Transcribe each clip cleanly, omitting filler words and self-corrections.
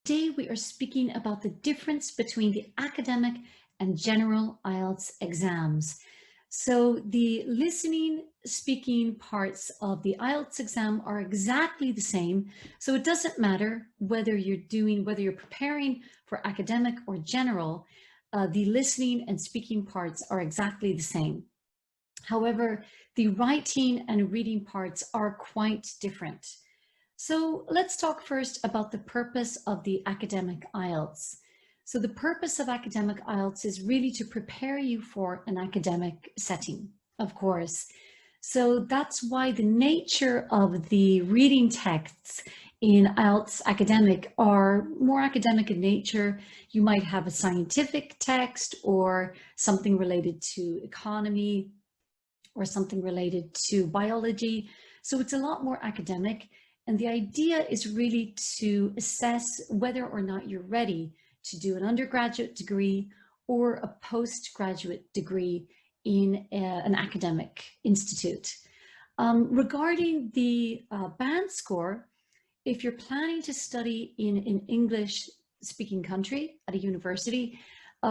Today we are speaking about the difference between the academic and general IELTS exams. So the listening, speaking parts of the IELTS exam are exactly the same. So it doesn't matter whether you're preparing for academic or general, the listening and speaking parts are exactly the same. However, the writing and reading parts are quite different. So let's talk first about the purpose of the academic IELTS. So the purpose of academic IELTS is really to prepare you for an academic setting, of course. So that's why the nature of the reading texts in IELTS academic are more academic in nature. You might have a scientific text or something related to economy or something related to biology. So it's a lot more academic. And the idea is really to assess whether or not you're ready to do an undergraduate degree or a postgraduate degree in an academic institute. Regarding the band score, if you're planning to study in an English-speaking country at a university,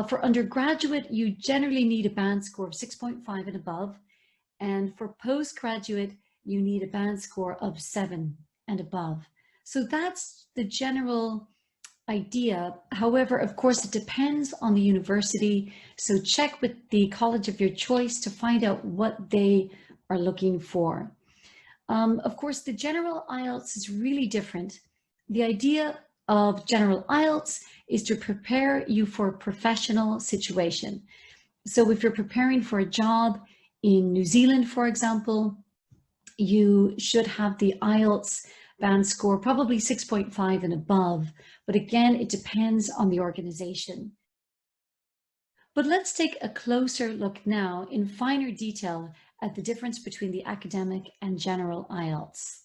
for undergraduate, you generally need a band score of 6.5 and above. And for postgraduate, you need a band score of 7 and above. So that's the general idea. However, of course, it depends on the university. So check with the college of your choice to find out what they are looking for. Of course, the general IELTS is really different. The idea of general IELTS is to prepare you for a professional situation. So if you're preparing for a job in New Zealand, for example, you should have the IELTS band score probably 6.5 and above, but again, it depends on the organization. But let's take a closer look now in finer detail at the difference between the academic and general IELTS.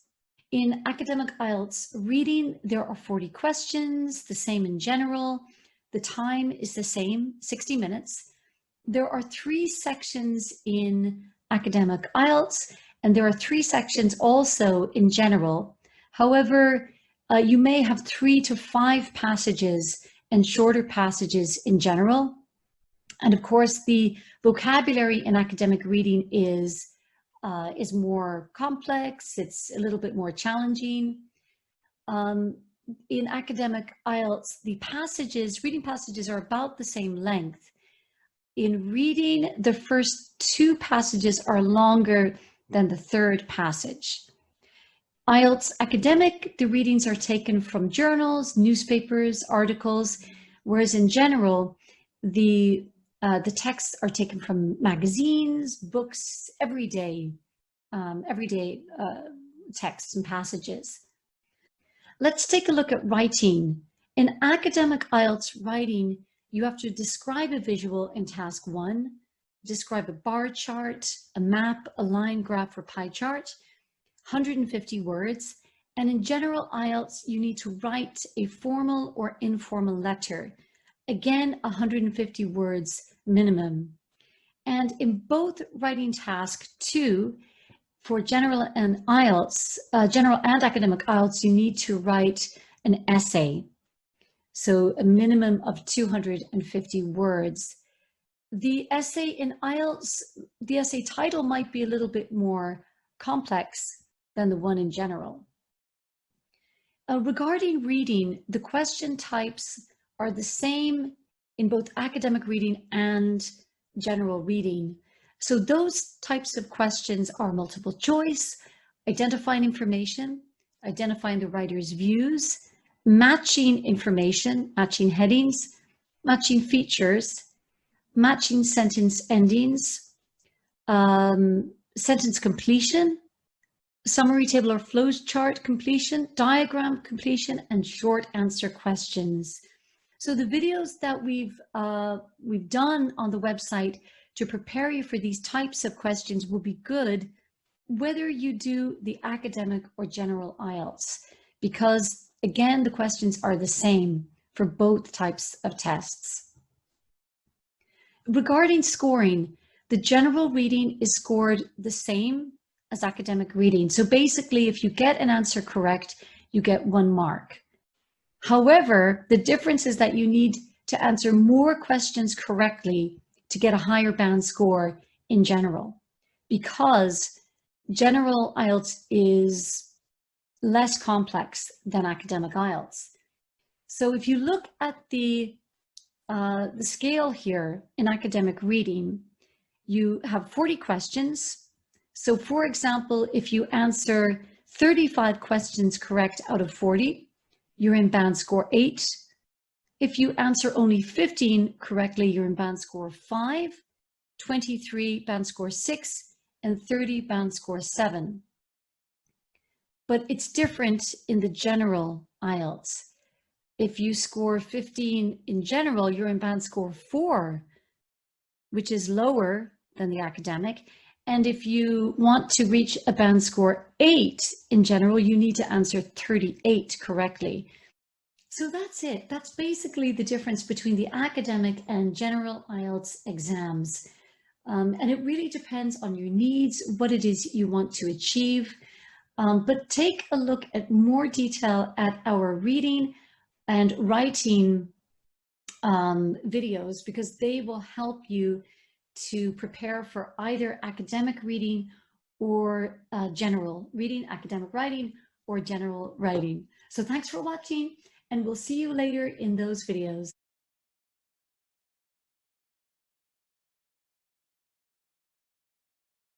In academic IELTS reading, there are 40 questions, the same in general. The time is the same, 60 minutes. There are 3 sections in academic IELTS, and there are 3 sections also in general. However, you may have 3 to 5 passages and shorter passages in general. And of course, the vocabulary in academic reading is more complex. It's a little bit more challenging. In academic IELTS, the reading passages are about the same length. In reading, the first 2 passages are longer than the 3rd passage. IELTS academic, the readings are taken from journals, newspapers, articles, whereas in general, the texts are taken from magazines, books, everyday texts and passages. Let's take a look at writing. In academic IELTS writing, you have to describe a visual in task 1, describe a bar chart, a map, a line graph, or pie chart, 150 words. And in general IELTS, you need to write a formal or informal letter. Again, 150 words minimum. And in both writing task 2, for general and IELTS, general and academic IELTS, you need to write an essay. So a minimum of 250 words. The essay in IELTS, the essay title might be a little bit more complex than the one in general. Regarding reading, the question types are the same in both academic reading and general reading. So those types of questions are multiple choice, identifying information, identifying the writer's views, matching information, matching headings, matching features, matching sentence endings, sentence completion, summary table or flow chart completion, diagram completion, and short answer questions. So the videos that we've done on the website to prepare you for these types of questions will be good whether you do the academic or general IELTS, because again, the questions are the same for both types of tests. Regarding scoring, the general reading is scored the same as academic reading. So basically, if you get an answer correct, you get 1 mark. However, the difference is that you need to answer more questions correctly to get a higher band score in general, because general IELTS is less complex than academic IELTS. So if you look at the scale here in academic reading, you have 40 questions. So for example, if you answer 35 questions correct out of 40, you're in band score 8. If you answer only 15 correctly, you're in band score 5, 23 band score 6, and 30 band score 7. But it's different in the general IELTS. If you score 15 in general, you're in band score 4, which is lower than the academic. And if you want to reach a band score 8 in general, you need to answer 38 correctly. So that's it. That's basically the difference between the academic and general IELTS exams. And it really depends on your needs, what it is you want to achieve. But take a look at more detail at our reading and writing videos, because they will help you to prepare for either academic reading or general reading, academic writing, or general writing. So thanks for watching, and we'll see you later in those videos.